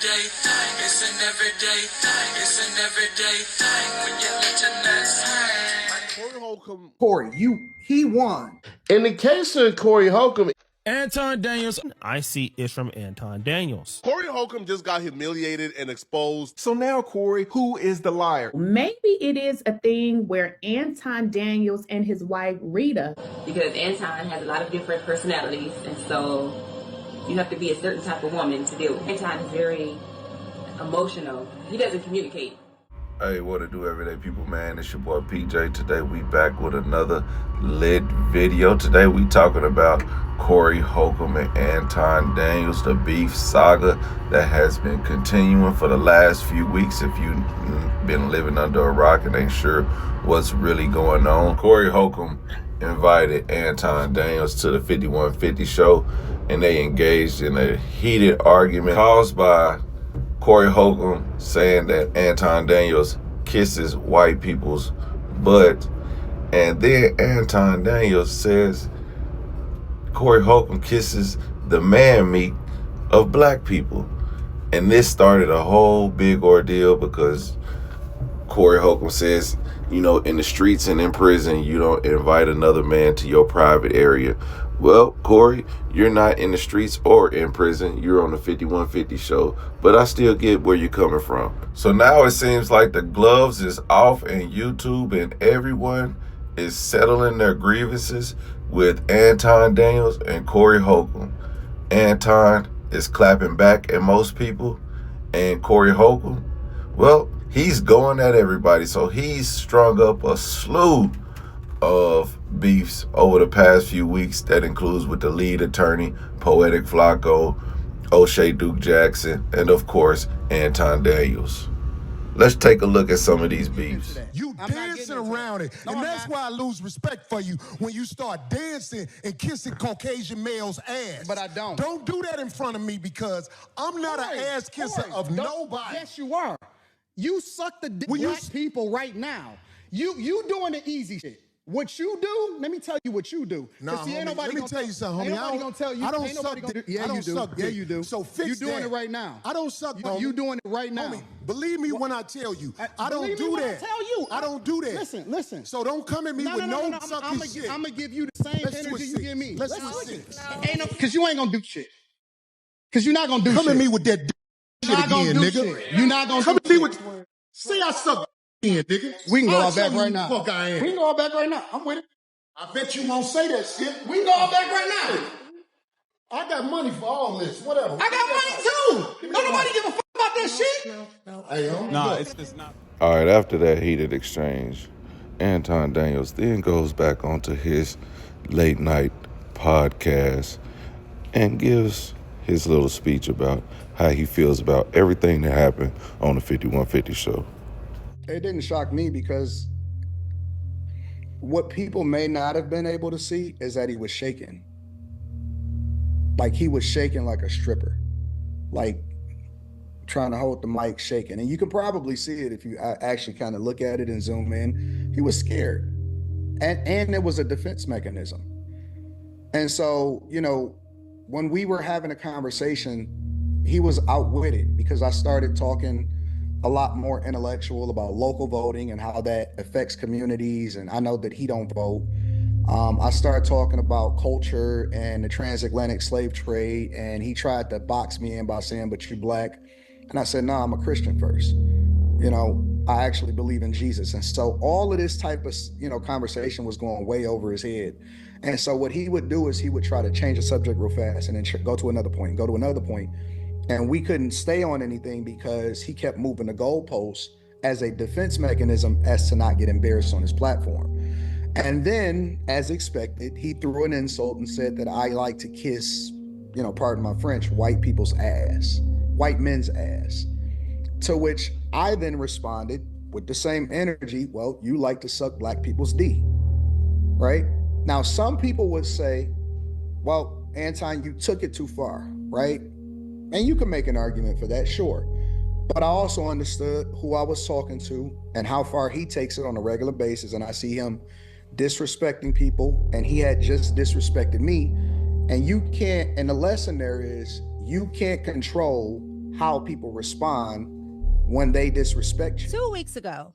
everyday thing. It's an everyday thing. It's an everyday thing when you let your nuts hang. Corey Holcomb. He won. In the case of Corey Holcomb, Anton Daniels, I see is from Anton Daniels. Corey Holcomb just got humiliated and exposed. So now, Corey, who is the liar? Maybe it is a thing where Anton Daniels and his wife, Rita. Because Anton has a lot of different personalities, and so you have to be a certain type of woman to deal with. Anton is very emotional. He doesn't communicate. Hey, what it do, everyday people, man? It's your boy PJ. Today we back with another lit video. Today we talking about Corey Holcomb and Anton Daniels, the beef saga that has been continuing for the last few weeks. If you've been living under a rock and ain't sure what's really going on, Corey Holcomb invited Anton Daniels to the 5150 show, and they engaged in a heated argument caused by Corey Holcomb saying that Anton Daniels kisses white people's butt, and then Anton Daniels says Corey Holcomb kisses the man meat of black people. And this started a whole big ordeal because Corey Holcomb says, you know, in the streets and in prison, you don't invite another man to your private area. Well, Corey, you're not in the streets or in prison. You're on the 5150 show, but I still get where you're coming from. So now it seems like the gloves is off in YouTube and everyone is settling their grievances with Anton Daniels and Corey Holcomb. Anton is clapping back at most people, and Corey Holcomb, well, he's going at everybody. So he's strung up a slew of beefs over the past few weeks. That includes with the lead attorney, Poetic Flacco, O'Shea Duke Jackson, and of course, Anton Daniels. Let's take a look at some of these beefs. You dancing around it, and that's why I lose respect for you when you start dancing and kissing Caucasian males' ass. But I don't. Don't do that in front of me because I'm not an ass kisser of nobody. Yes, you are. You suck the black people right now. You doing the easy shit. What you do, let me tell you what you do. Nah, see, ain't homie, nobody let me tell you something, homie. Ain't nobody gonna tell you. I don't ain't suck nobody dick. Yeah, I don't you do. suck Yeah, dick. you do. So fix You doing that. it right now. I don't suck dick. You doing it right now. Homie, believe me when I tell you. I don't Believe me do when I that. tell you. I don't do that. Listen. So don't come at me with no sucking shit. I'm gonna give you the same Let's energy switch you seats. give me. Let's switch seats. Because you ain't gonna do shit. Because you're not gonna do shit. Come at me with that shit again, nigga. You're not gonna come do at me shit. with. See, I suck again, nigga. We can go I'll out back show right you now. the fuck I am. We can go out back right now. I'm with it. I bet you won't say that shit. We can go out back right now. I got money for all this. Whatever. I got money too. Don't nobody give a fuck about that shit. Hey, homie, It's not. All right, after that heated exchange, Anton Daniels then goes back onto his late night podcast and gives his little speech about how he feels about everything that happened on the 5150 show. It didn't shock me because what people may not have been able to see is that he was shaking. Like he was shaking like a stripper, like trying to hold the mic shaking. And you can probably see it if you actually kind of look at it and zoom in. He was scared. And it was a defense mechanism. And so, you know, when we were having a conversation, he was outwitted because I started talking a lot more intellectual about local voting and how that affects communities. And I know that he don't vote. I started talking about culture and the transatlantic slave trade. And he tried to box me in by saying, but you're black. And I said, no, I'm a Christian first. You know, I actually believe in Jesus. And so all of this type of, you know, conversation was going way over his head. And so what he would do is he would try to change the subject real fast and then go to another point, And we couldn't stay on anything because he kept moving the goalposts as a defense mechanism as to not get embarrassed on his platform. And then, as expected, he threw an insult and said that I like to kiss, you know, pardon my French, white people's ass, white men's ass. To which I then responded with the same energy, well, you like to suck black people's D, right? Now, some people would say, well, Anton, you took it too far, right? And you can make an argument for that, sure. But I also understood who I was talking to and how far he takes it on a regular basis. And I see him disrespecting people, and he had just disrespected me. And you can't, and the lesson there is, you can't control how people respond when they disrespect you. 2 weeks ago,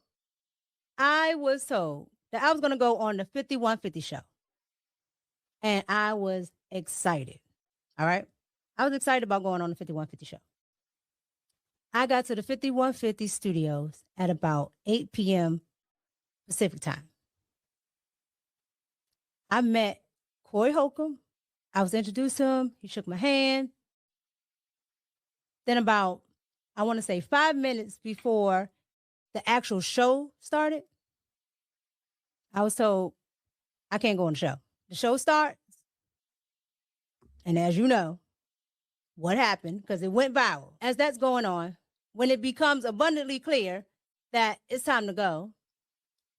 I was told that I was going to go on the 5150 show. And I was excited. All right. I was excited about going on the 5150 show. I got to the 5150 studios at about 8 p.m. Pacific time. I met Corey Holcomb. I was introduced to him. He shook my hand. Then about, I want to say 5 minutes before the actual show started, I was told I can't go on the show. The show starts. And as you know, what happened, because it went viral. As that's going on, when it becomes abundantly clear that it's time to go,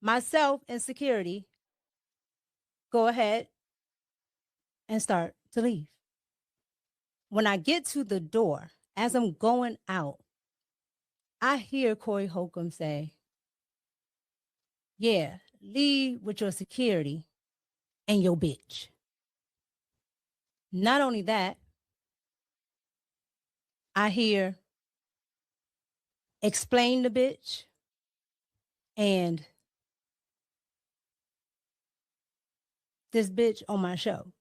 myself and security go ahead and start to leave. When I get to the door, as I'm going out, I hear Corey Holcomb say, yeah, leave with your security and your bitch. Not only that, I hear explain the bitch and this bitch on my show.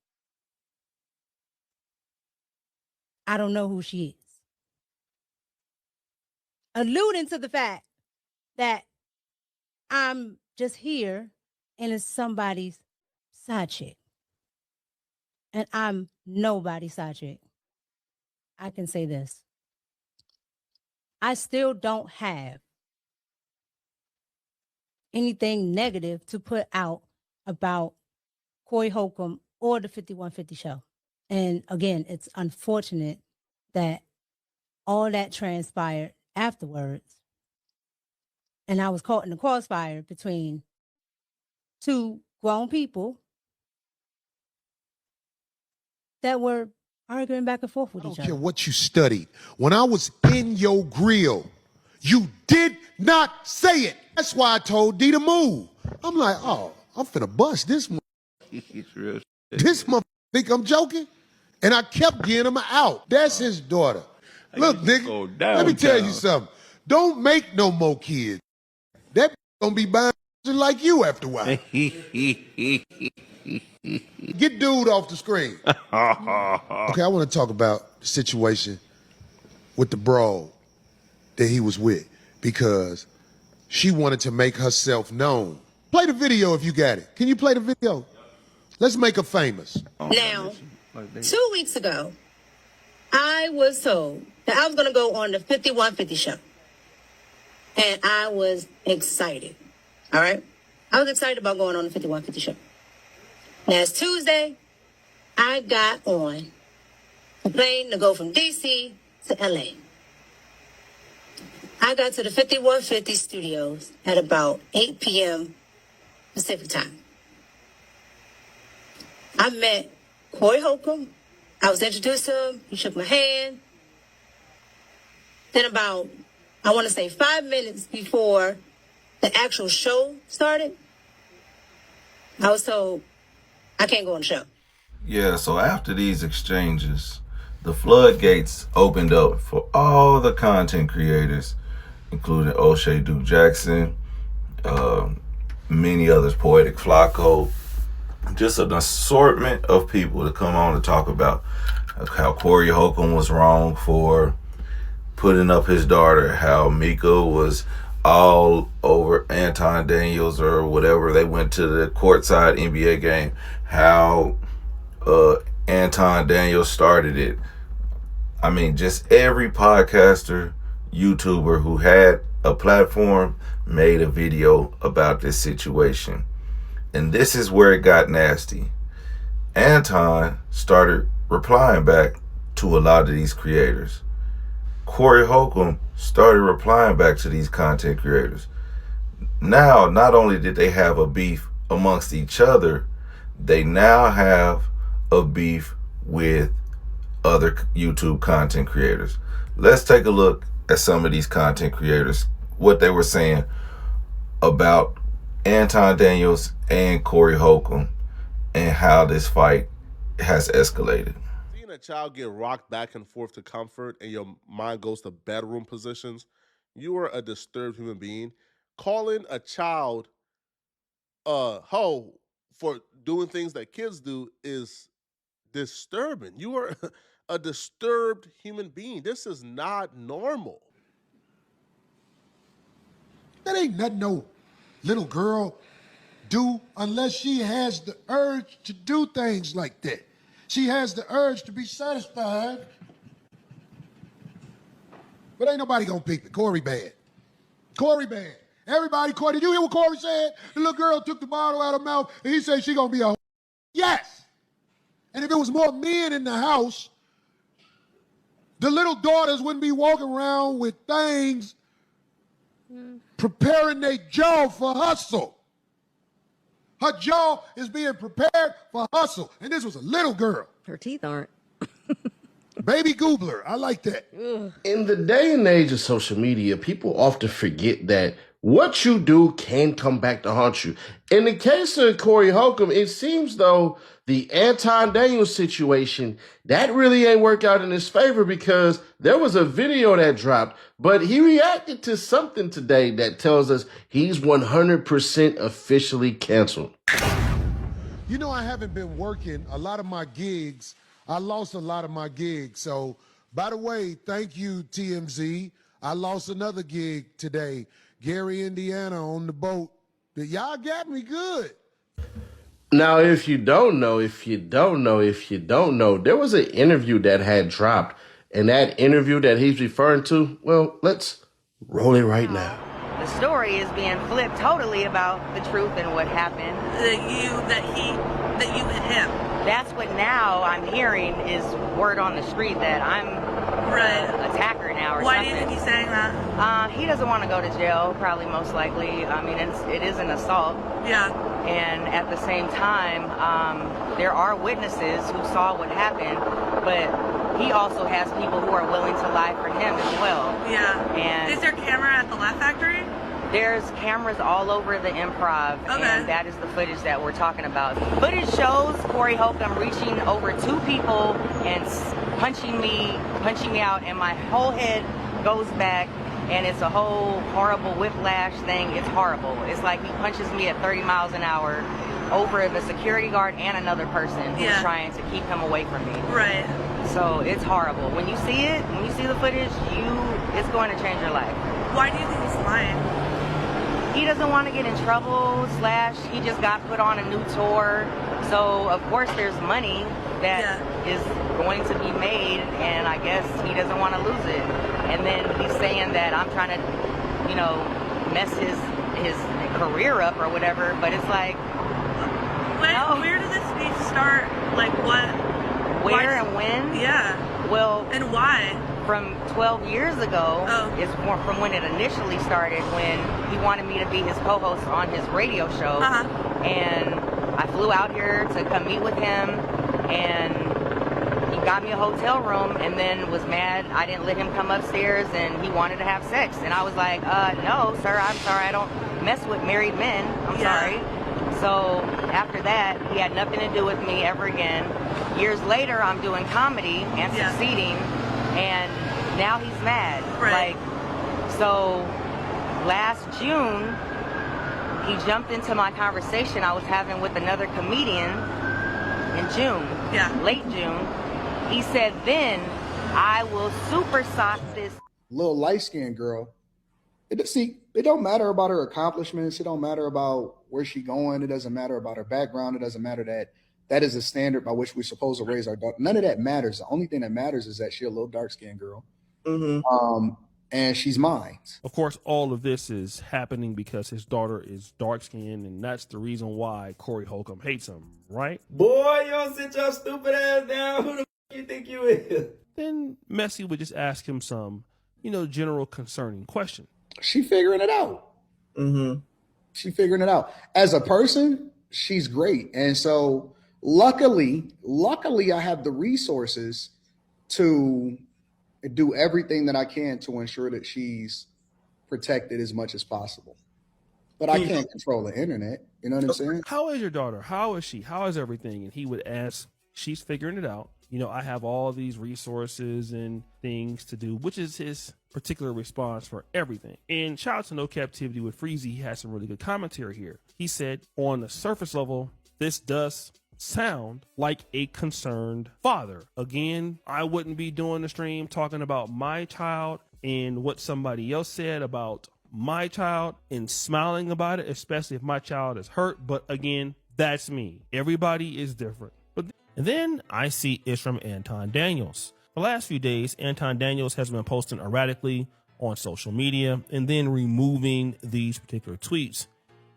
I don't know who she is. Alluding to the fact that I'm just here and it's somebody's side chick. And I'm nobody's side chick. I can say this. I still don't have anything negative to put out about Corey Holcomb or the 5150 show. And again, it's unfortunate that all that transpired afterwards. And I was caught in the crossfire between two grown people that were arguing back and forth with each I don't other. care what you studied. When I was in your grill, you did not say it. That's why I told D to move. I'm like, oh, I'm finna bust this motherfucker. This motherfucker think I'm joking? And I kept getting him out. That's his daughter. Look, nigga, let me tell you something. Don't make no more kids. That gonna be buying like you after a while. Get dude off the screen. Okay, I want to talk about the situation with the broad that he was with because she wanted to make herself known. Play the video if you got it. Can you play the video? Let's make her famous. Now, 2 weeks ago, I was told that I was going to go on the 5150 show. And I was excited. All right? I was excited about going on the 5150 show. Last Tuesday, I got on a plane to go from D.C. to LA. I got to the 5150 studios at about 8 p.m. Pacific time. I met Corey Holcomb. I was introduced to him. He shook my hand. Then about, I want to say 5 minutes before the actual show started, I was told I can't go on the show. Yeah, so after these exchanges, the floodgates opened up for all the content creators, including O'Shea Duke Jackson, many others, Poetic Flacco, just an assortment of people to come on to talk about how Corey Holcomb was wrong for putting up his daughter, how Micca was all over Anton Daniels or whatever. They went to the courtside NBA game, how Anton Daniels started it. I mean, just every podcaster, YouTuber who had a platform made a video about this situation. And this is where it got nasty. Anton started replying back to a lot of these creators. Corey Holcomb started replying back to these content creators. Now, not only did they have a beef amongst each other, they now have a beef with other YouTube content creators. Let's take a look at some of these content creators, what they were saying about Anton Daniels and Corey Holcomb and how this fight has escalated. Seeing a child get rocked back and forth to comfort and your mind goes to bedroom positions, you are a disturbed human being. Calling a child a hoe for doing things that kids do is disturbing. You are a disturbed human being. This is not normal. That ain't nothing no little girl do unless she has the urge to do things like that. She has the urge to be satisfied. But ain't nobody gonna peep it. Corey bad. Corey bad. Everybody, Corey, did you hear what Corey said? The little girl took the bottle out of her mouth and he said she gonna be a yes. And if it was more men in the house, the little daughters wouldn't be walking around with things preparing their jaw for hustle. Her jaw is being prepared for hustle. And this was a little girl. Her teeth aren't. Baby Goobler. I like that. In the day and age of social media, people often forget that what you do can come back to haunt you. In the case of Corey Holcomb, it seems though the Anton Daniels situation, that really ain't worked out in his favor because there was a video that dropped, but he reacted to something today that tells us he's 100% officially canceled. You know, I haven't been working a lot of my gigs. I lost a lot of my gigs. So, by the way, thank you, TMZ. I lost another gig today. Gary, Indiana on the boat. Y'all got me good. Now, if you don't know, there was an interview that had dropped. And that interview that he's referring to, well, let's roll it right now. The story is being flipped totally about the truth and what happened. That you hit him. That's what now I'm hearing is word on the street that I'm an attacker now or something. Why do you think he's saying that? He doesn't want to go to jail, probably most likely. I mean, it is an assault. Yeah. And at the same time, there are witnesses who saw what happened, but he also has people who are willing to lie for him as well. Yeah. And is there camera at the Laugh Factory? There's cameras all over the Improv, okay. And that is the footage that we're talking about. Footage shows Corey Holcomb reaching over 2 people and punching me out, and my whole head goes back, and it's a whole horrible whiplash thing. It's horrible. It's like he punches me at 30 miles an hour over the security guard and another person who's trying to keep him away from me. Right. So it's horrible. When you see it, when you see the footage, it's going to change your life. Why do you think he's lying? He doesn't want to get in trouble, / he just got put on a new tour. So, of course, there's money that is going to be made, and I guess he doesn't want to lose it. And then he's saying that I'm trying to, mess his career up or whatever, but it's like, no. Where did this beef start? Like, what? Where and when? Yeah. Well. And why? From 12 years ago is from when it initially started, when he wanted me to be his co-host on his radio show. And I flew out here to come meet with him, and he got me a hotel room and then was mad I didn't let him come upstairs, and he wanted to have sex. And I was like, no, sir, I'm sorry, I don't mess with married men. I'm sorry. So after that, he had nothing to do with me ever again. Years later, I'm doing comedy and succeeding. And now he's mad. Right. So last June, he jumped into my conversation I was having with another comedian in June. Yeah. Late June. He said, then I will super sock this little light-skinned girl. It don't matter about her accomplishments. It don't matter about where she going. It doesn't matter about her background. It doesn't matter that is a standard by which we're supposed to raise our daughter. None of that matters. The only thing that matters is that she's a little dark-skinned girl. And she's mine. Of course, all of this is happening because his daughter is dark-skinned, and that's the reason why Corey Holcomb hates him, right? Boy, you don't sit your stupid ass down. Who the f*** you think you is? Then Messi would just ask him some, general concerning question. She figuring it out. She figuring it out. As a person, she's great. And so luckily, I have the resources to do everything that I can to ensure that she's protected as much as possible. But I can't control the internet. You know what I'm saying? How is your daughter? How is she? How is everything? And he would ask she's figuring it out. You know, I have all these resources and things to do, which is his particular response for everything. And shout out to No Captivity with Freezy. He has some really good commentary here. He said, on the surface level, this does sound like a concerned father. Again, I wouldn't be doing the stream talking about my child and what somebody else said about my child and smiling about it, especially if my child is hurt. But again, that's me. Everybody is different. And then I see it's from Anton Daniels. The last few days, Anton Daniels has been posting erratically on social media and then removing these particular tweets.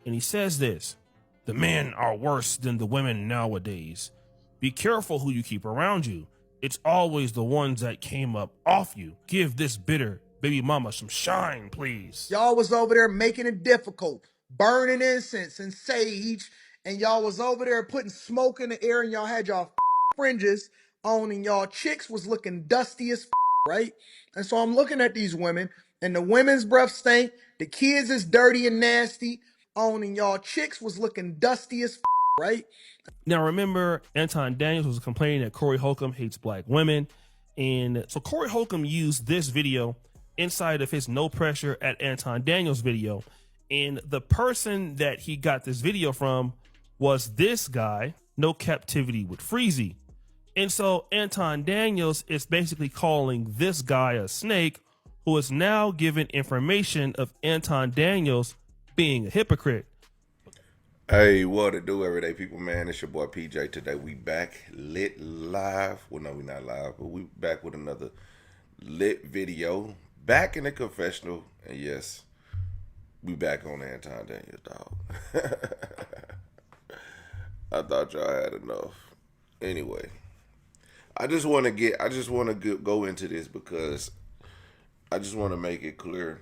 And he says this: the men are worse than the women nowadays. Be careful who you keep around you. It's always the ones that came up off you. Give this bitter baby mama some shine, please. Y'all was over there making it difficult, burning incense and sage, and y'all was over there putting smoke in the air, and y'all had y'all fringes on, and y'all chicks was looking dusty as right? And so I'm looking at these women, and the women's breath stink, the kids is dirty and nasty on, and y'all chicks was looking dusty as right? Now, remember, Anton Daniels was complaining that Corey Holcomb hates black women. And so Corey Holcomb used this video inside of his No Pressure at Anton Daniels video. And the person that he got this video from was this guy, No Captivity with Freezy. And so Anton Daniels is basically calling this guy a snake, who is now giving information of Anton Daniels being a hypocrite. Hey, what to do, everyday people, man? It's your boy PJ. Today we back lit live. Well, no, we not live, but we back with another lit video. Back in the confessional, and yes, we back on Anton Daniels, dog. I thought y'all had enough. Anyway, I just want to go into this because I just want to make it clear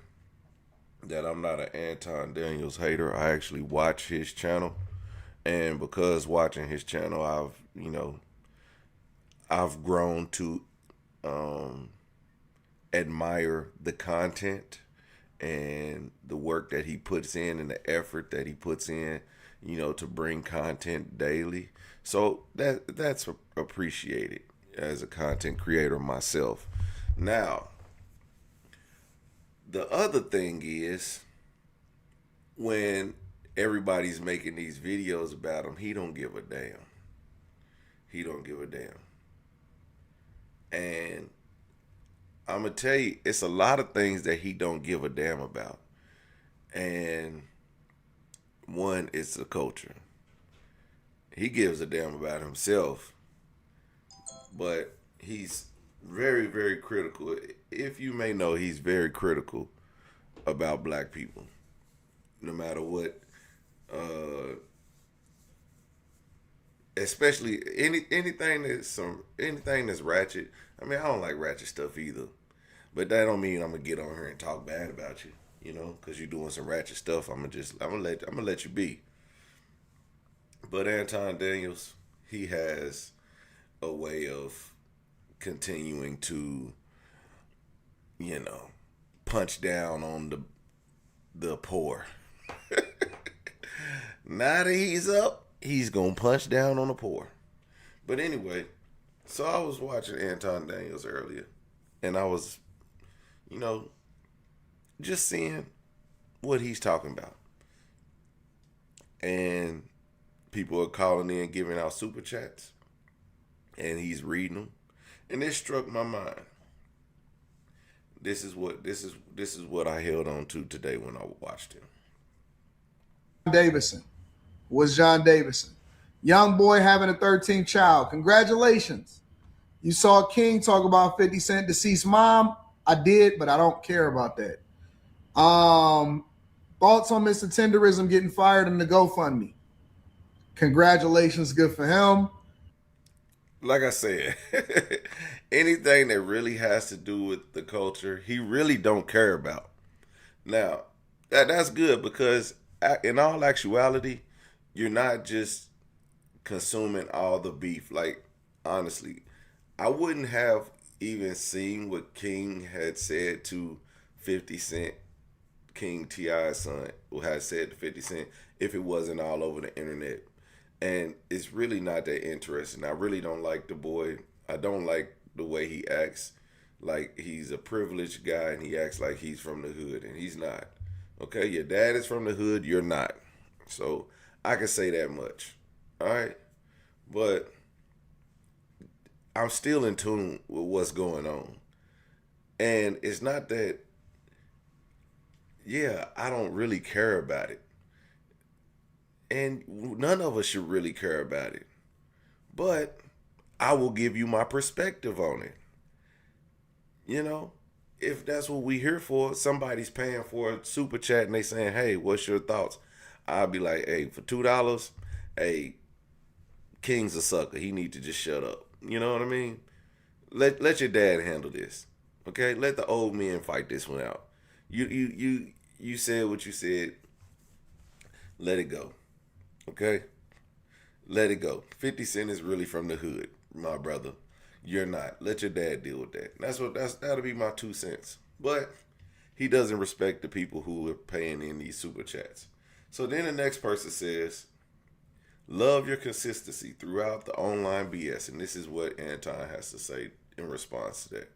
that I'm not an Anton Daniels hater. I actually watch his channel, and because watching his channel, I've grown to admire the content and the work that he puts in and the effort that he puts in, to bring content daily. So that's appreciated as a content creator myself. Now, the other thing is, when everybody's making these videos about him, he don't give a damn. He don't give a damn. And I'm going to tell you, it's a lot of things that he don't give a damn about. And one is the culture. He gives a damn about himself, but he's very, very critical. If you may know, he's very critical about black people, no matter what. Especially anything that's ratchet. I mean, I don't like ratchet stuff either, but that don't mean I'm gonna get on here and talk bad about you, because you're doing some ratchet stuff. I'm gonna let you be. But Anton Daniels, he has a way of continuing to, punch down on the poor. Now that he's up, he's gonna punch down on the poor. But anyway, so I was watching Anton Daniels earlier, and I was, just seeing what he's talking about. And people are calling in, giving out super chats, and he's reading them. And it struck my mind. This is what I held on to today when I watched him. Davison was John Davison. Young boy having a 13th child. Congratulations. You saw King talk about 50 Cent deceased mom. I did, but I don't care about that. Thoughts on Mr. Tenderism getting fired in the GoFundMe? Congratulations, good for him. Like I said, anything that really has to do with the culture, he really don't care about. Now, that's good, because in all actuality, you're not just consuming all the beef. Like, honestly, I wouldn't have even seen what King had said to 50 Cent, King T.I.'s son, who had said to 50 Cent, if it wasn't all over the internet. And it's really not that interesting. I really don't like the boy. I don't like the way he acts. Like he's a privileged guy and he acts like he's from the hood and he's not. Okay, your dad is from the hood, you're not. So I can say that much. All right. But I'm still in tune with what's going on. And it's not that, yeah, I don't really care about it. And none of us should really care about it. But I will give you my perspective on it. You know, if that's what we here for, somebody's paying for a super chat and they saying, hey, what's your thoughts? I'll be like, hey, for $2, hey, King's a sucker. He need to just shut up. You know what I mean? Let your dad handle this. Okay? Let the old men fight this one out. You said what you said. Let it go. Okay? Let it go. 50 Cent is really from the hood, my brother. You're not. Let your dad deal with that. That'll be my 2 cents. But he doesn't respect the people who are paying in these super chats. So then the next person says, love your consistency throughout the online BS. And this is what Anton has to say in response to that.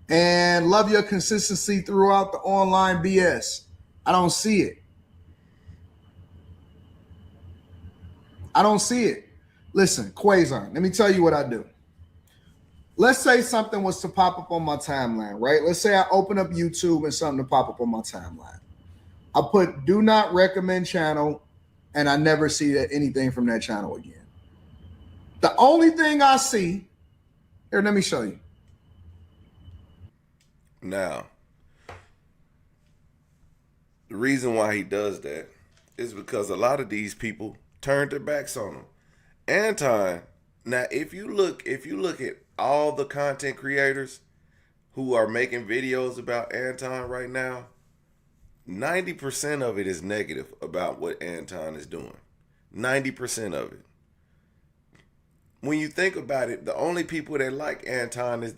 And love your consistency throughout the online BS. I don't see it. I don't see it. Listen, Quasar, let me tell you what I do. Let's say something was to pop up on my timeline, right? Let's say I open up YouTube and something to pop up on my timeline. I put do not recommend channel and I never see anything from that channel again. The only thing I see, here, let me show you. Now, the reason why he does that is because a lot of these people turned their backs on him. Anton, now if you look at all the content creators who are making videos about Anton right now, 90% of it is negative about what Anton is doing. 90% of it. When you think about it, the only people that like Anton is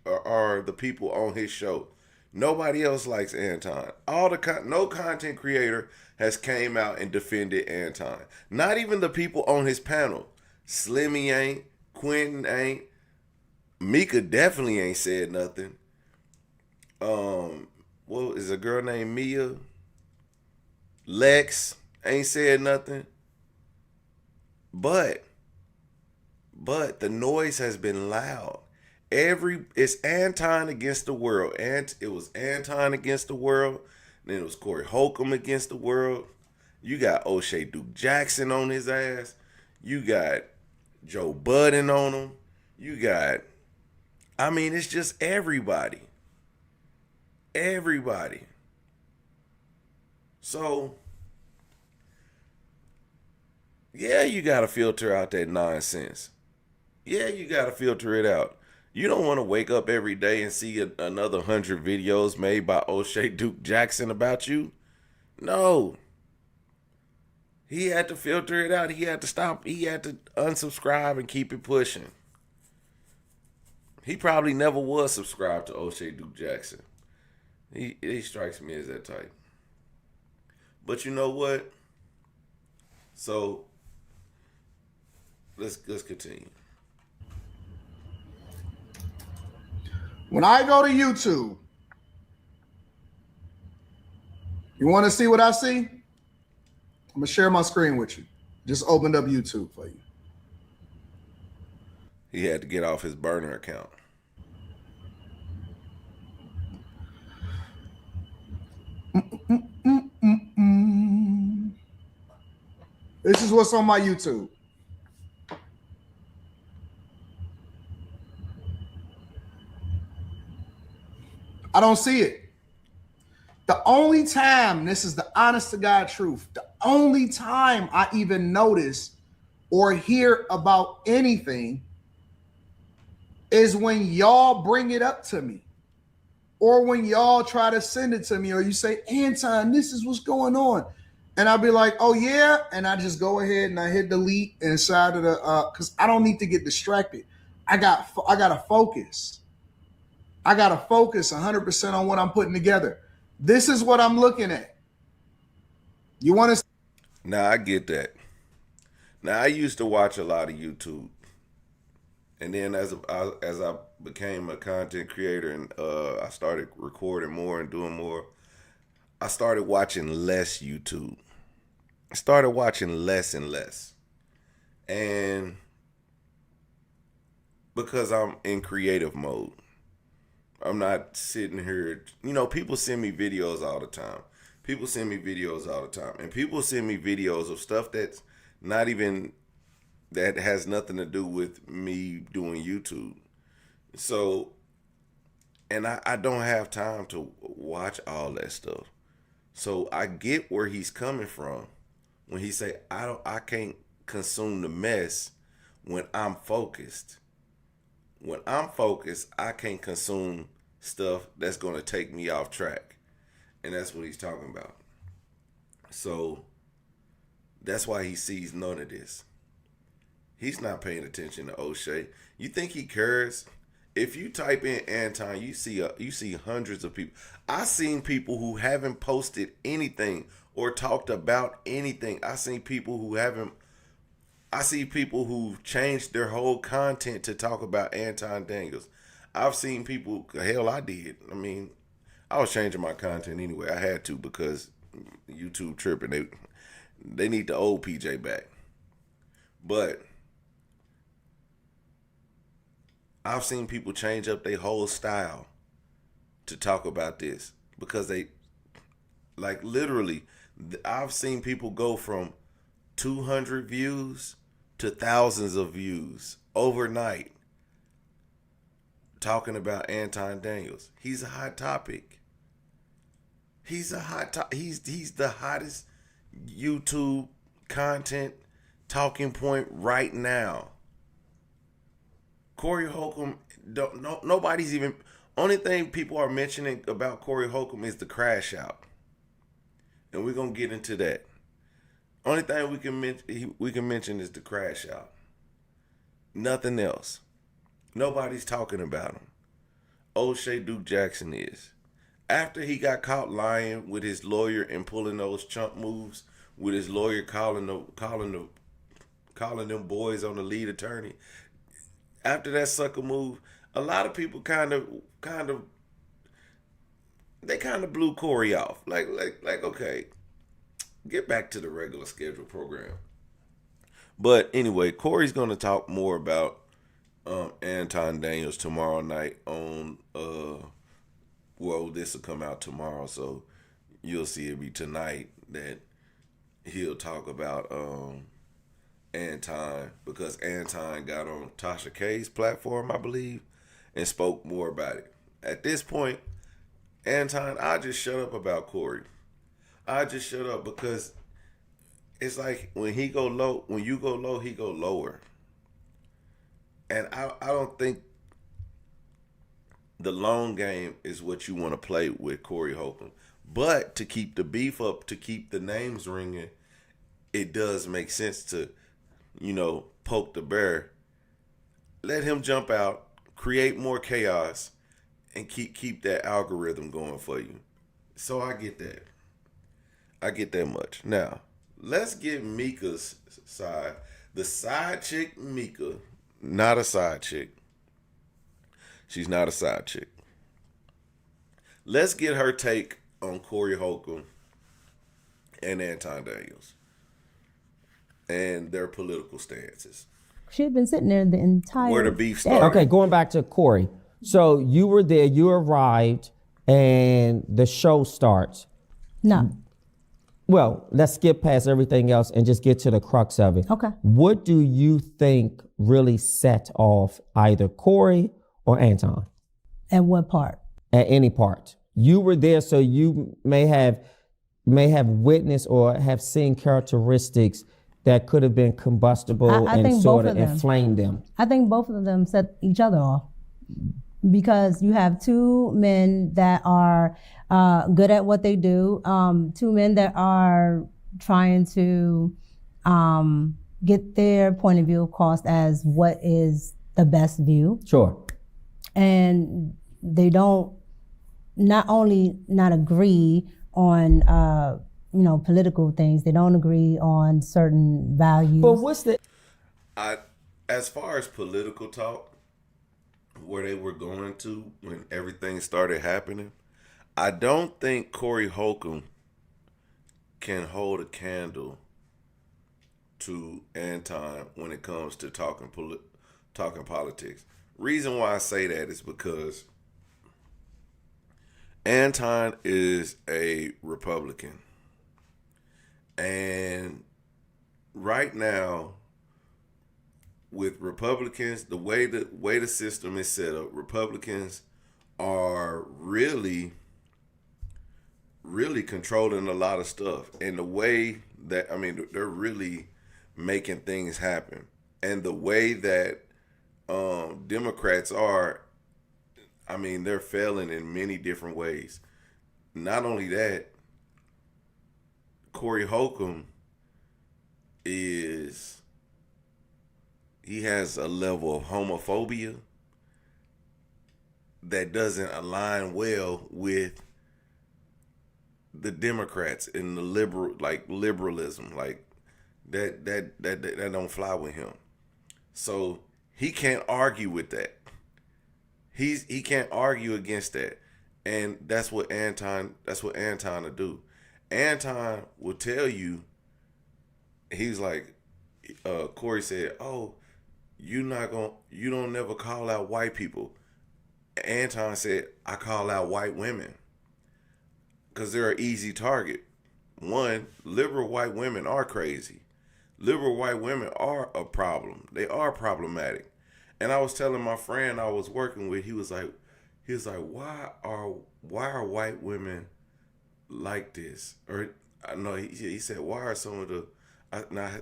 are the people on his show. Nobody else likes Anton. No content creator has came out and defended Anton. Not even the people on his panel. Slimmy ain't. Quentin ain't. Micca definitely ain't said nothing. What is a girl named Mia? Lex ain't said nothing. But the noise has been loud. It's Anton against the world. And it was Anton against the world. Then it was Corey Holcomb against the world. You got O'Shea Duke Jackson on his ass. You got Joe Budden on him. You got, I mean, it's just everybody. Everybody. So, yeah, you got to filter out that nonsense. Yeah, you got to filter it out. You don't want to wake up every day and see another 100 videos made by O'Shea Duke Jackson about you. No. He had to filter it out. He had to stop. He had to unsubscribe and keep it pushing. He probably never was subscribed to O'Shea Duke Jackson. He strikes me as that type. But you know what? So let's continue. When I go to YouTube, you want to see what I see? I'm going to share my screen with you. Just opened up YouTube for you. He had to get off his burner account. This is what's on my YouTube. I don't see it. The only time, this is the honest to God truth, the only time I even notice or hear about anything is when y'all bring it up to me, or when y'all try to send it to me, or you say, Anton, this is what's going on. And I'll be like, oh yeah. And I just go ahead and I hit delete inside of the, cause I don't need to get distracted. I gotta focus. I got to focus 100% on what I'm putting together. This is what I'm looking at. You want to? Now, I get that. Now I used to watch a lot of YouTube, and then as I became a content creator and I started recording more and doing more, I started watching less YouTube. I started watching less and less, and because I'm in creative mode. I'm not sitting here, people send me videos all the time. People send me videos all the time. And people send me videos of stuff that's not even, that has nothing to do with me doing YouTube. So, and I don't have time to watch all that stuff. So I get where he's coming from when he say, I can't consume the mess when I'm focused. When I'm focused, I can't consume stuff that's going to take me off track. And that's what he's talking about. So that's why he sees none of this. He's not paying attention to O'Shea. You think he cares? If you type in Anton, you see hundreds of people. I've seen people who haven't posted anything or talked about anything. I see people who've changed their whole content to talk about Anton Daniels. I've seen people, hell, I did. I mean, I was changing my content anyway. I had to because YouTube tripping. They need the old PJ back. But I've seen people change up their whole style to talk about this because they, like literally, I've seen people go from 200 views to thousands of views overnight talking about Anton Daniels. He's a hot topic. He's the hottest YouTube content talking point right now. Corey Holcomb, nobody's even, only thing people are mentioning about Corey Holcomb is the crash out. And we're going to get into that. Only thing we can mention is the crash out. Nothing else. Nobody's talking about him. O'Shea Duke Jackson is. After he got caught lying with his lawyer and pulling those chump moves, with his lawyer calling them boys on the lead attorney. After that sucker move, a lot of people kind of blew Corey off. Like okay, get back to the regular schedule program. But anyway, Corey's gonna talk more about Anton Daniels tomorrow night on this will come out tomorrow, so you'll see it be tonight that he'll talk about Anton, because Anton got on Tasha K's platform, I believe, and spoke more about it. At this point, Anton, I just shut up about Corey. I just shut up because it's like when you go low, he go lower. And I don't think the long game is what you want to play with Corey Holcomb. But to keep the beef up, to keep the names ringing, it does make sense to, poke the bear. Let him jump out, create more chaos, and keep that algorithm going for you. So I get that. I get that much. Now, let's get Micca's side. The side chick, Micca, not a side chick. She's not a side chick. Let's get her take on Corey Holcomb and Anton Daniels and their political stances. She had been sitting there the entire where the beef started. Okay, going back to Corey. So you were there, you arrived, and the show starts. No. Well, let's skip past everything else and just get to the crux of it. Okay. What do you think really set off either Corey or Anton? At what part? At any part. You were there, so you may have witnessed or have seen characteristics that could have been combustible and sort of inflamed them. I think both of them set each other off, because you have two men that are good at what they do, two men that are trying to get their point of view across as what is the best view. Sure. And they don't not only not agree on political things. They don't agree on certain values. But what's the as far as political talk, where they were going to when everything started happening, I don't think Corey Holcomb can hold a candle to Anton when it comes to talking politics. Reason why I say that is because Anton is a Republican. And right now, with Republicans, the way the system is set up, Republicans are really controlling a lot of stuff. And the way that, they're really making things happen. And the way that Democrats are, they're failing in many different ways. Not only that, Corey Holcomb he has a level of homophobia that doesn't align well with the Democrats and the liberalism. Like that don't fly with him. So he can't argue with that. He can't argue against that. And that's what Anton will do. Anton will tell you, he's like, Corey said, "Oh, you don't never call out white people." Anton said, "I call out white women because they're an easy target." One, liberal white women are crazy. Liberal white women are a problem. They are problematic. And I was telling my friend I was working with, he was like, why are white women like this? Or I know he said, why are some of the,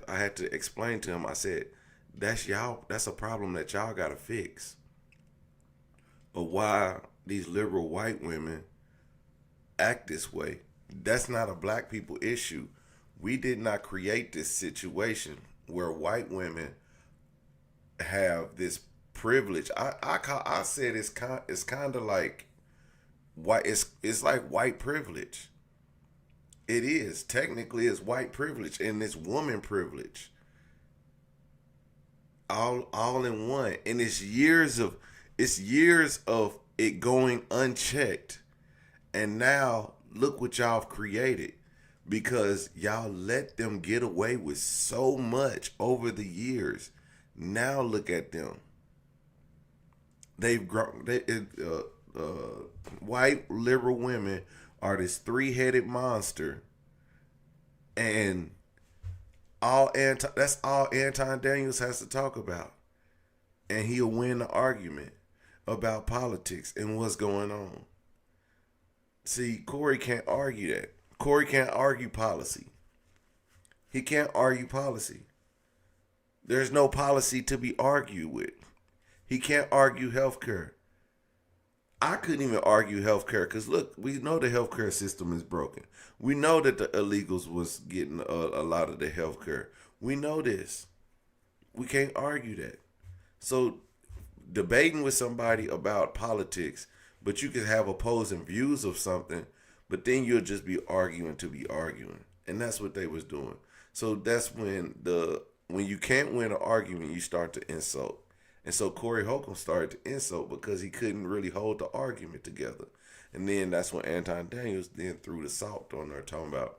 I had to explain to him, I said, that's a problem that y'all gotta fix. But why these liberal white women act this way, that's not a black people issue. We did not create this situation where white women have this privilege. I said it's kind of like white. It's like white privilege. It is technically it's white privilege and it's woman privilege. All in one, and it's years of it going unchecked, and now look what y'all have created. Because y'all let them get away with so much over the years. Now look at them. They've grown. White liberal women are this three-headed monster, and that's all Anton Daniels has to talk about, and he'll win the argument about politics and what's going on. See, Corey can't argue that. Corey can't argue policy. He can't argue policy. There's no policy to be argued with. He can't argue healthcare. I couldn't even argue healthcare because look, we know the healthcare system is broken. We know that the illegals was getting a lot of the healthcare. We know this. We can't argue that. So debating with somebody about politics, but you can have opposing views of something, but then you'll just be arguing to be arguing. And that's what they was doing. So that's when you can't win an argument, you start to insult. And so Corey Holcomb started to insult because he couldn't really hold the argument together. And then that's when Anton Daniels then threw the salt on there talking about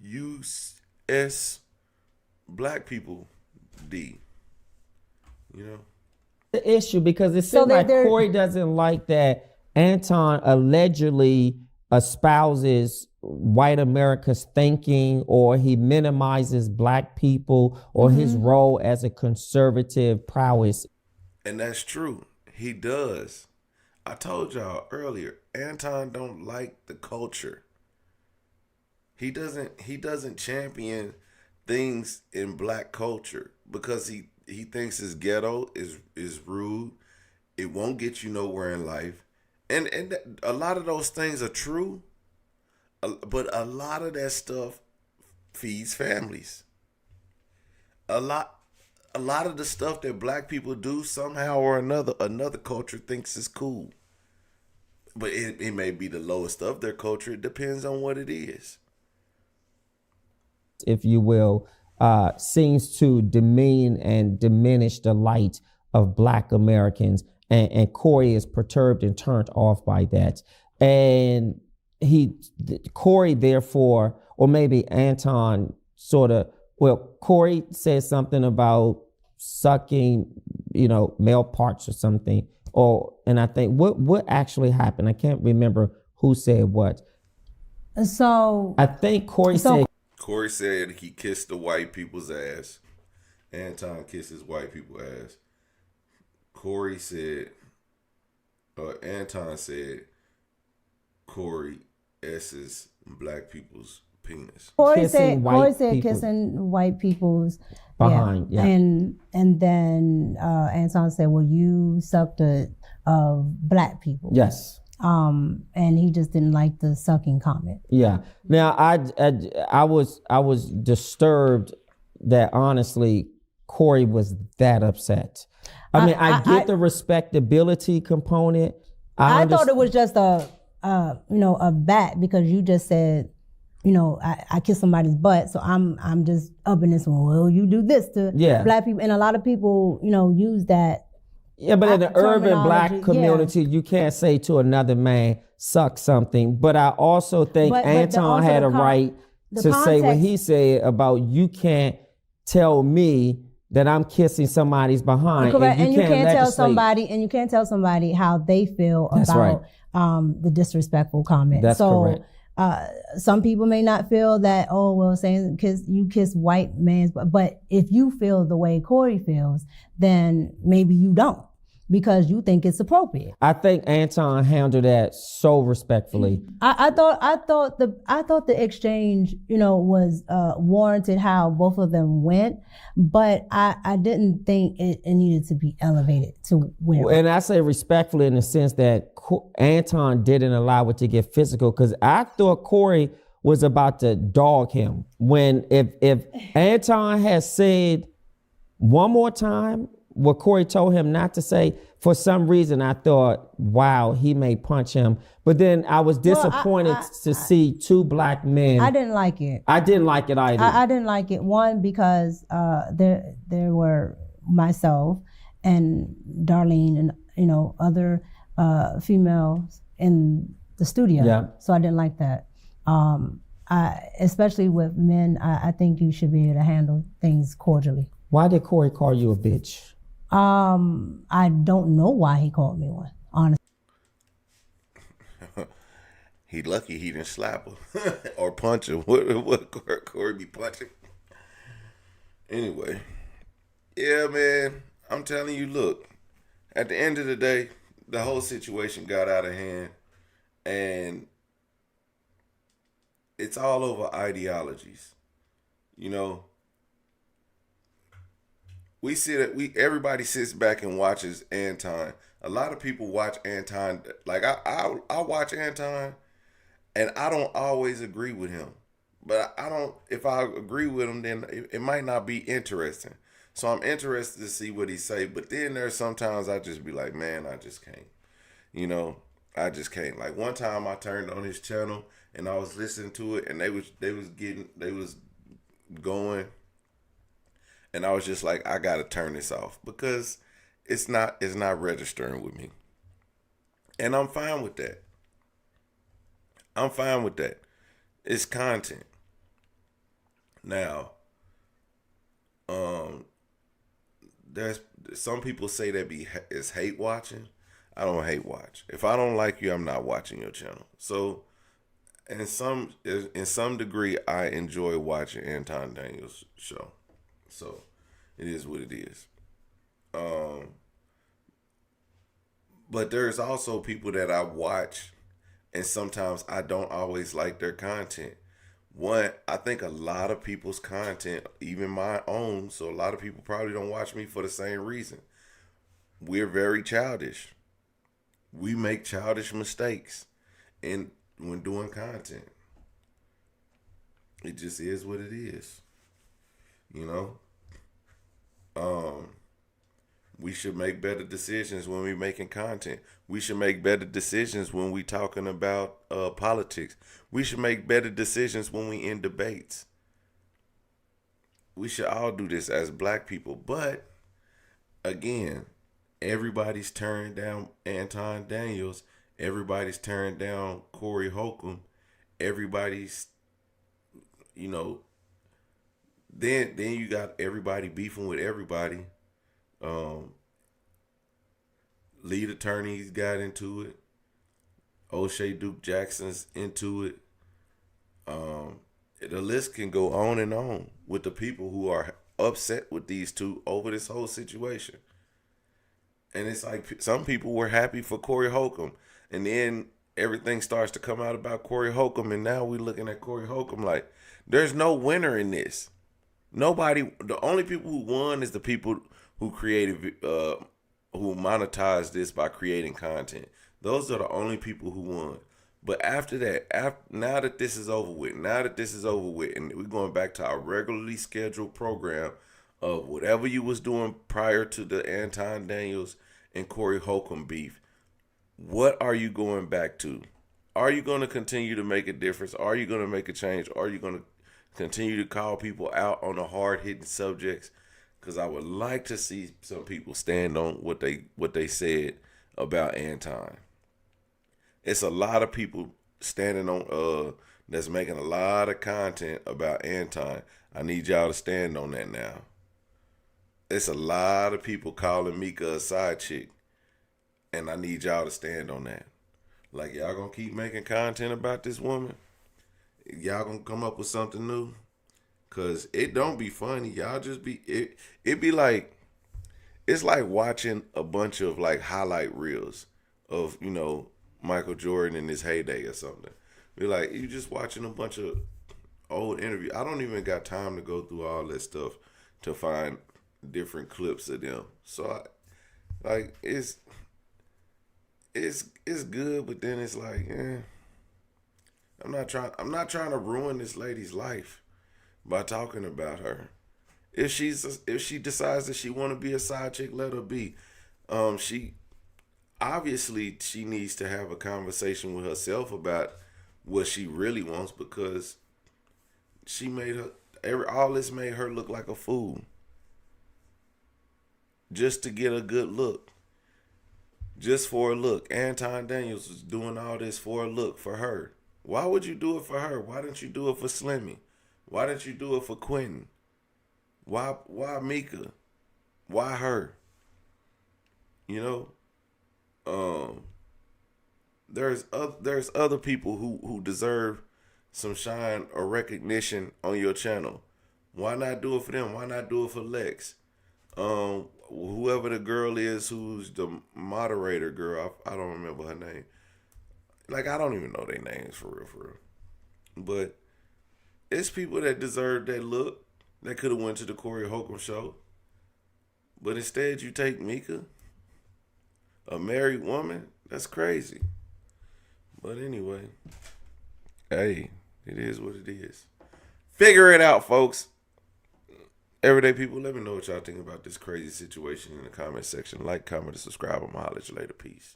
U.S. black people D. You know? The issue because it seems like Corey doesn't like that Anton allegedly espouses white America's thinking, or he minimizes black people, or his role as a conservative prowess. And that's true. He does. I told y'all earlier, Anton don't like the culture. He doesn't champion things in black culture because he thinks it's ghetto, is rude. It won't get you nowhere in life. And a lot of those things are true, but a lot of that stuff feeds families. A lot of the stuff that black people do somehow or another culture thinks is cool. But it may be the lowest of their culture. It depends on what it is. if you will, seems to demean and diminish the light of Black Americans. And Corey is perturbed and turned off by that. And Corey, therefore, or maybe Anton Corey says something about sucking, male parts or something. And I think what actually happened? I can't remember who said what. So I think Corey said he kissed the white people's ass. Anton kisses white people's ass. Corey said, Anton said, Corey S's Black people's penis. Corey said kissing white people's behind, yeah. And then Anton said, well, you sucked of Black people. Yes. And he just didn't like the sucking comment. Yeah. Now I was disturbed that honestly Corey was that upset. I mean, I get the respectability component. I thought it was just a bat because you just said, I kiss somebody's butt, so I'm just up in this one. Well, you do this to Black people, and a lot of people, use that. Yeah, but in the urban Black community, you can't say to another man, suck something. But I also think Anton had a right to say what he said about you can't tell me that I'm kissing somebody's behind. Correct. And you can't tell somebody how they feel about the disrespectful comment. That's correct. Some people may not feel that, saying you kiss white man's, but if you feel the way Corey feels, then maybe you don't, because you think it's appropriate. I think Anton handled that so respectfully. I thought the exchange, was warranted how both of them went, but I didn't think it needed to be elevated to where. And I say respectfully in the sense that Anton didn't allow it to get physical, because I thought Corey was about to dog him. When if Anton has said one more time what Corey told him not to say, for some reason I thought, wow, he may punch him. But then I was disappointed to see two Black men. I didn't like it. I didn't like it either. I didn't like it. One, because there were myself and Darlene and other females in the studio. Yeah. So I didn't like that. Especially with men, I think you should be able to handle things cordially. Why did Corey call you a bitch? I don't know why he called me one, honestly. He lucky he didn't slap her or punch her. What Corey be punching? Anyway, yeah, man, I'm telling you, look, at the end of the day, the whole situation got out of hand, and it's all over ideologies. We see that everybody sits back and watches Anton. A lot of people watch Anton. Like I watch Anton, and I don't always agree with him. But I don't. If I agree with him, then it might not be interesting. So I'm interested to see what he say. But then there's sometimes I just be like, man, I just can't. I just can't. Like one time I turned on his channel and I was listening to it, and they was going. And I was just like, I gotta turn this off because it's not registering with me. And I'm fine with that. It's content. Now, there's some people say that is hate watching. I don't hate watch. If I don't like you, I'm not watching your channel. So in some degree, I enjoy watching Anton Daniels' show. So it is what it is. But there's also people that I watch, and sometimes I don't always like their content. One, I think a lot of people's content, even my own, so a lot of people probably don't watch me for the same reason. We're very childish. We make childish mistakes when doing content. It just is what it is. We should make better decisions when we're making content. We should make better decisions when we talking about politics. We should make better decisions when we in debates. we should all do this as black people. But again, everybody's turned down Anton Daniels. Everybody's turned down Corey Holcomb. Everybody's, you know, then you got everybody beefing with everybody. Lead attorneys got into it. O'Shea Duke Jackson's into it. The list can go on and on with the people who are upset with these two over this whole situation. And it's like some people were happy for Corey Holcomb, and then everything starts to come out about Corey Holcomb, and now we're looking at Corey Holcomb like there's no winner in this. Nobody. The only people who won is the people who created, who monetized this by creating content. Those are the only people who won. But after that, now that this is over with, and we're going back to our regularly scheduled program of whatever you was doing prior to the Anton Daniels and Corey Holcomb beef, what are you going back to? Are you going to continue to make a difference? Are you going to make a change? Are you going to continue to call people out on the hard-hitting subjects? Because I would like to see some people stand on what they said about Anton. It's a lot of people standing on that's making a lot of content about Anton. I need y'all to stand on that now. It's a lot of people calling Micca a side chick, and I need y'all to stand on that. Like, y'all gonna keep making content about this woman? Y'all gonna come up with something new? Cause it don't be funny. Y'all just be it be like, it's like watching a bunch of like highlight reels of, you know, Michael Jordan in his heyday or something. Be like, you just watching a bunch of old interviews. I don't even got time to go through all that stuff to find different clips of them. So it's good, but then it's like, I'm not trying to ruin this lady's life by talking about her. If she decides that she want to be a side chick, let her be. She obviously needs to have a conversation with herself about what she really wants, because she made all this made her look like a fool just to get a good look, just for a look. Anton Daniels was doing all this for a look for her. Why would you do it for her? Why didn't you do it for Slimmy? Why didn't you do it for Quentin? Why Micca? Why her? You know, there's other people who deserve some shine or recognition on your channel. Why not do it for them? Why not do it for Lex? Whoever the girl is who's the moderator girl, I don't remember her name. Like, I don't even know their names for real. But it's people that deserve that look that could have went to the Corey Holcomb show. But instead you take Micca, a married woman. That's crazy. But anyway, hey, it is what it is. Figure it out, folks. Everyday people, let me know what y'all think about this crazy situation in the comment section. Like, comment, and subscribe. I'm going to holler at you later. Peace.